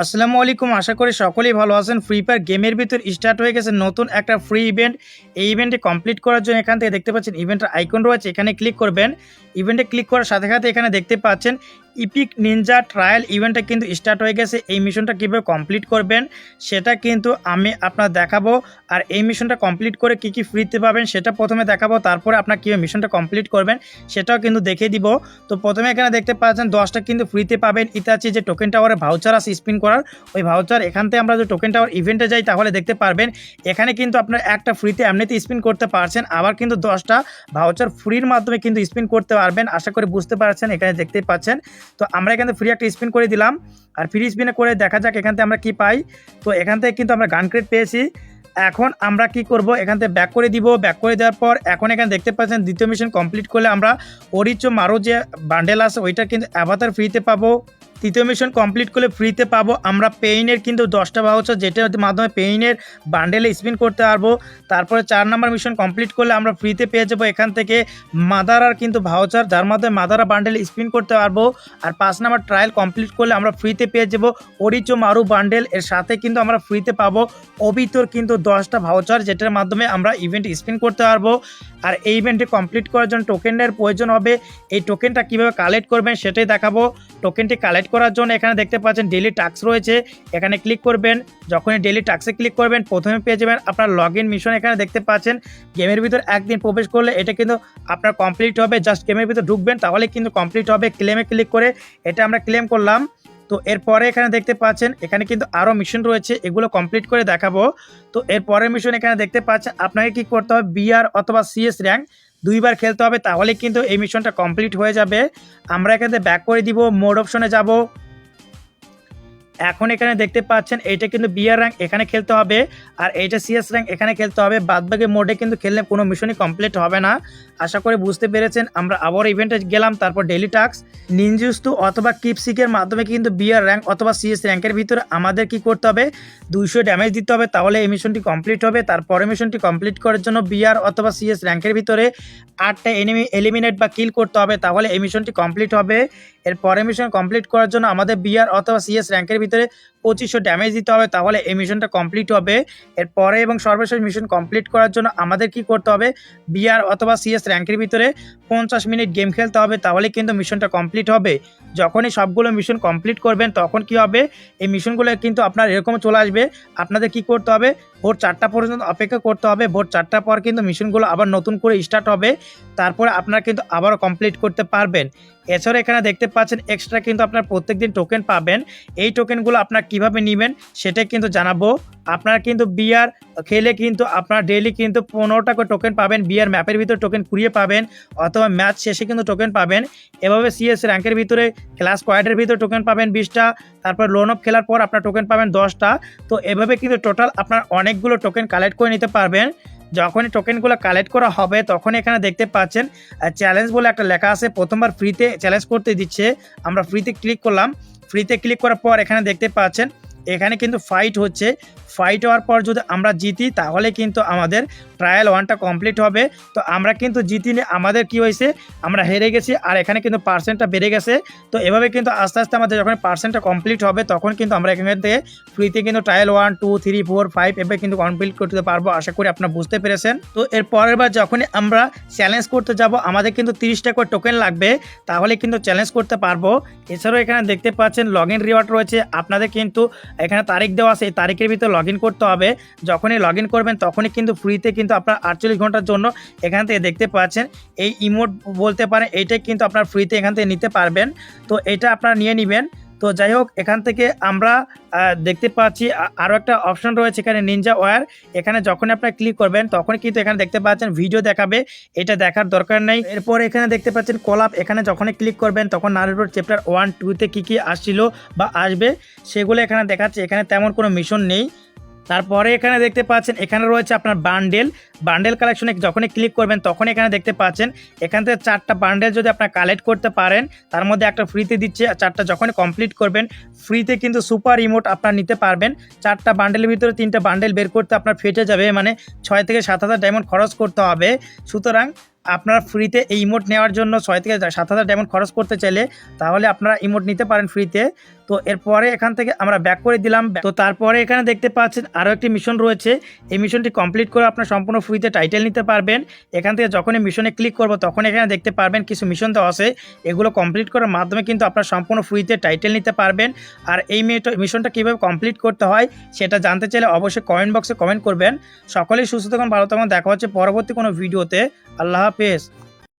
আসসালামু আলাইকুম। আশা করি সকলেই ভালো আছেন। ফ্রি ফায়ার গেমের ভিতর স্টার্ট হয়ে গেছে নতুন একটা ফ্রি ইভেন্ট। এই ইভেন্টটি কমপ্লিট করার জন্য এখান থেকে দেখতে পাচ্ছেন ইভেন্টের আইকন রয়েছে, এখানে ক্লিক করবেন। ইভেন্টে ক্লিক করার সাথে সাথে এখানে দেখতে পাচ্ছেন ইপিক নিনজা ট্রায়াল ইভেন্টটা কিন্তু স্টার্ট হয়ে গেছে। এই মিশনটা কীভাবে কমপ্লিট করবেন সেটা কিন্তু আমি আপনার দেখাবো। আর এই মিশনটা কমপ্লিট করে কী কী ফ্রিতে পাবেন সেটা প্রথমে দেখাবো, তারপরে আপনার কীভাবে মিশনটা কমপ্লিট করবেন সেটাও কিন্তু দেখিয়ে দিব। তো প্রথমে এখানে দেখতে পাচ্ছেন 10টা কিন্তু ফ্রিতে পাবেন ইতাচি যে টোকেন টাওয়ারে ভাউচার আছে স্পিন করার, ওই ভাউচার এখান থেকে আমরা যে টোকেন টাওয়ার ইভেন্টে যাই তাহলে দেখতে পারবেন এখানে কিন্তু আপনার একটা ফ্রিতে এমনিতে স্পিন করতে পারছেন, আবার কিন্তু 10টা ভাউচার ফ্রির মাধ্যমে কিন্তু স্পিন করতে পারবেন। আশা করি বুঝতে পারছেন, এখানে দেখতেই পাচ্ছেন। তো আমরা এখানে ফ্রি একটা স্পিন করে দিলাম, আর ফ্রি স্পিনে করে দেখা যাক এখান থেকে আমরা কি পাই। তো এখান থেকে কিন্তু আমরা গান ক্রেট পেয়েছি। এখন আমরা কি করব, এখান থেকে ব্যাক করে দিব। ব্যাক করে দেওয়ার পর এখন এখানে দেখতে পাচ্ছেন দ্বিতীয় মিশন কমপ্লিট করলে আমরা অরিচো মারো যে বান্ডেল আছে ওইটা কিন্তু অ্যাভাতার ফ্রিতে পাবো। তৃতীয় মিশন কমপ্লিট করলে ফ্রিতে পাবো আমরা পেইনের কিন্তু 10টা ভাউচার, যেটার মাধ্যমে পেইনের বান্ডেলে স্পিন করতে পারবো। তারপরে 4 নম্বর মিশন কমপ্লিট করলে আমরা ফ্রিতে পেয়ে যাবো এখান থেকে মাদারার কিন্তু ভাউচার, যার মাধ্যমে মাদারা বান্ডেলে স্পিন করতে পারবো। আর 5 নম্বর ট্রায়াল কমপ্লিট করলে আমরা ফ্রিতে পেয়ে যাবো অরিচো মারু বান্ডেল, এর সাথে কিন্তু আমরা ফ্রিতে পাবো অবিতর কিন্তু 10টা ভাউচার, যেটার মাধ্যমে আমরা ইভেন্ট স্পিন করতে পারবো। আর এই ইভেন্টটি কমপ্লিট করার জন্য টোকেনের প্রয়োজন হবে। এই টোকেনটা কীভাবে কালেক্ট করবেন সেটাই দেখাবো। টোকেনটি কালেক্ট করার জন্য এখানে দেখতে পাচ্ছেন ডেইলি টাস্ক রয়েছে, এখানে ক্লিক করবেন। যখনই ডেইলি টাস্কে ক্লিক করবেন প্রথমে পেয়ে যাবেন আপনার লগ ইন মিশন। এখানে দেখতে পাচ্ছেন গেমের ভিতর একদিন প্রবেশ করলে এটা কিন্তু আপনার কমপ্লিট হবে। জাস্ট গেমের ভিতর ঢুকবেন তাহলে কিন্তু কমপ্লিট হবে। ক্লেমে ক্লিক করে এটা আমরা ক্লেম করলাম। তো এরপরে এখানে দেখতে পাচ্ছেন এখানে কিন্তু আরও মিশন রয়েছে, এগুলো কমপ্লিট করে দেখাবো। তো এরপরের মিশন এখানে দেখতে পাচ্ছেন আপনাকে কি করতে হবে, বিআর অথবা সিএস র্যাঙ্ক 2বার খেলতে হবে, তাহলে কিন্তু এই মিশনটা কমপ্লিট হয়ে যাবে। আমরা এখান থেকে ব্যাক করে দিব, মোড অপশনে যাব। এখন এখানে দেখতে পাচ্ছেন এইটা কিন্তু বিআর র্যাঙ্ক এখানে খেলতে হবে, আর এইটা সিএস র্যাঙ্ক এখানে খেলতে হবে। বাদবাকি মোডে কিন্তু খেললে কোনো মিশনই কমপ্লিট হবে না। আশা করি বুঝতে পেরেছেন। আমরা আবার ইভেন্টে গেলাম, তারপর ডেইলি টাস্ক নিনজুস্তু অথবা কিপসিকের মাধ্যমে কিন্তু বিআর র্যাঙ্ক অথবা সিএস র্যাঙ্কের ভিতরে আমাদের কি করতে হবে, 200 ড্যামেজ দিতে হবে, তাহলে এই মিশনটি কমপ্লিট হবে। তারপরে মিশনটি কমপ্লিট করার জন্য বিআর অথবা সিএস র্যাঙ্কের ভিতরে 8টা এনিমি এলিমিনেট বা কিল করতে হবে, তাহলে এই মিশনটি কমপ্লিট হবে। এরপরে মিশন কমপ্লিট করার জন্য আমাদের বিআর অথবা সিএস র্যাঙ্কের ভিতরে 2500 ড্যামেজ দিতে হবে, তাহলে এই মিশনটা কমপ্লিট হবে। এরপরে এবং সর্বশেষ মিশন কমপ্লিট করার জন্য আমাদের কি করতে হবে, বিআর অথবা সিএস র্যাঙ্কের ভিতরে 50 মিনিট গেম খেলতে হবে, তাহলে কিন্তু মিশনটা কমপ্লিট হবে। যখনই সবগুলো মিশন কমপ্লিট করবেন তখন কি হবে, এই মিশনগুলো কিন্তু আপনার এরকম চলে আসবে। আপনাদের কি করতে হবে, ভোর 4টা পর্যন্ত অপেক্ষা করতে হবে। ভোর 4টার পর কিন্তু মিশনগুলো আবার নতুন করে স্টার্ট হবে, তারপরে আপনারা কিন্তু আবারও কমপ্লিট করতে পারবেন। এছাড়া এখানে দেখতে পাচ্ছেন এক্সট্রা কিন্তু আপনার প্রত্যেকদিন টোকেন পাবেন। এই টোকেনগুলো আপনার কিভাবে নেবেন সেটাই কিন্তু জানাবো। আপনারা কিন্তু বিআর খেলে কিন্তু আপনার ডেইলি কিন্তু 15টা করে টোকেন পাবেন। বিআর ম্যাপের ভিতরে টোকেন কুড়িয়ে পাবেন, অথবা ম্যাচ শেষে কিন্তু টোকেন পাবেন। এভাবে সিএস র্যাঙ্কের ভিতরে ক্লাস স্কোয়াডের ভিতরে টোকেন পাবেন 20টা, তারপর লোন অফ খেলার পর আপনার টোকেন পাবেন 10টা। তো এভাবে কিন্তু টোটাল আপনার অনেকগুলো টোকেন কালেক্ট করে নিতে পারবেন। যখনই টোকেনগুলো কালেক্ট করা হবে তখন এখানে দেখতে পাচ্ছেন চ্যালেঞ্জ বলে একটা লেখা আছে, প্রথমবার ফ্রিতে চ্যালেঞ্জ করতে দিচ্ছে। আমরা ফ্রিতে ক্লিক করলাম। ফ্রিতে ক্লিক করার পর এখানে দেখতে পাচ্ছেন এখানে কিন্তু ফাইট হচ্ছে। ফাইট হওয়ার পর যদি আমরা জিতি তাহলে কিন্তু আমাদের ট্রায়াল 1টা কমপ্লিট হবে। তো আমরা কিন্তু জিতিনি, আমাদের কি হয়েছে, আমরা হেরে গেছি, আর এখানে কিন্তু পার্সেন্টটা বেড়ে গেছে। তো এভাবে কিন্তু আস্তে আস্তে আমাদের যখন পার্সেন্টটা কমপ্লিট হবে তখন কিন্তু আমরা এখান থেকে ফ্রিতে কিন্তু ট্রায়াল 1, 2, 3, 4, 5 এভাবে কিন্তু কমপ্লিট করতে পারবো। আশা করি আপনারা বুঝতে পেরেছেন। তো এর পরের বার যখনই আমরা চ্যালেঞ্জ করতে যাব আমাদের কিন্তু 30টা করে টোকেন লাগবে, তাহলে কিন্তু চ্যালেঞ্জ করতে পারবো। এছাড়াও এখানে দেখতে পাচ্ছেন লগ ইন রিওয়ার্ড রয়েছে। আপনাদের কিন্তু এখানে তারিখ দেওয়া আছে, এই তারিখের ভিতরে লগ ইন করতে হবে। যখনই লগ ইন করবেন তখনই কিন্তু ফ্রিতে কিন্তু আপনার 48 ঘন্টার জন্য এখান থেকে দেখতে পাচ্ছেন এই ইমোট বলতে পারেন, এইটাই কিন্তু আপনার ফ্রিতে এখান থেকে নিতে পারবেন। তো এটা আপনারা নিয়ে নেবেন। তো যাই হোক, এখান থেকে আমরা দেখতে পাচ্ছি আরও একটা অপশন রয়েছে এখানে নিনজা ওয়্যার। এখানে যখন আপনারা ক্লিক করবেন তখন কিন্তু এখানে দেখতে পাচ্ছেন ভিডিও দেখাবে, এটা দেখার দরকার নেই। এরপর এখানে দেখতে পাচ্ছেন কলাপ, এখানে যখনই ক্লিক করবেন তখন নারুটোর চ্যাপ্টার 1, 2তে কী কী আসছিল বা আসবে সেগুলো এখানে দেখাচ্ছে। এখানে তেমন কোনো মিশন নেই। তারপরে এখানে দেখতে পাচ্ছেন এখানে রয়েছে আপনার বান্ডেল কালেকশনে যখনই ক্লিক করবেন তখন এখানে দেখতে পাচ্ছেন এখান থেকে 4টা বান্ডেল যদি আপনার কালেক্ট করতে পারেন তার মধ্যে একটা ফ্রিতে দিচ্ছে, আর 4টা যখনই কমপ্লিট করবেন ফ্রিতে কিন্তু সুপার ইমোট আপনার নিতে পারবেন। 4টা বান্ডেলের ভিতরে 3টা বান্ডেল বের করতে আপনার ফেটে যাবে, মানে 6 থেকে 7,000 ডায়মন্ড খরচ করতে হবে। সুতরাং আপনারা ফ্রিতে এই ইমোট নেওয়ার জন্য 6 থেকে 7,000 ডায়মন্ড খরচ করতে চাইলে তাহলে আপনারা ইমোট নিতে পারেন ফ্রিতে। তো এরপরে এখান থেকে আমরা ব্যাক করে দিলাম। তো তারপরে এখানে দেখতে পাচ্ছেন আরও একটি মিশন রয়েছে। এই মিশনটি কমপ্লিট করে আপনার সম্পূর্ণ ফ্রিতে টাইটেল নিতে পারবেন। এখান থেকে যখনই মিশনে ক্লিক করব তখন এখানে দেখতে পারবেন কিছু মিশন দেওয়া আছে, এগুলো কমপ্লিট করার মাধ্যমে কিন্তু আপনার সম্পূর্ণ ফ্রিতে টাইটেল নিতে পারবেন। আর এই মিশনটা কীভাবে কমপ্লিট করতে হয় সেটা জানতে চাইলে অবশ্যই কমেন্ট বক্সে কমেন্ট করবেন। সকলেই সুস্থ থাকুন, ভালো থাকুন, দেখা হচ্ছে পরবর্তী কোনো ভিডিওতে। আল্লাহ হাফেজ।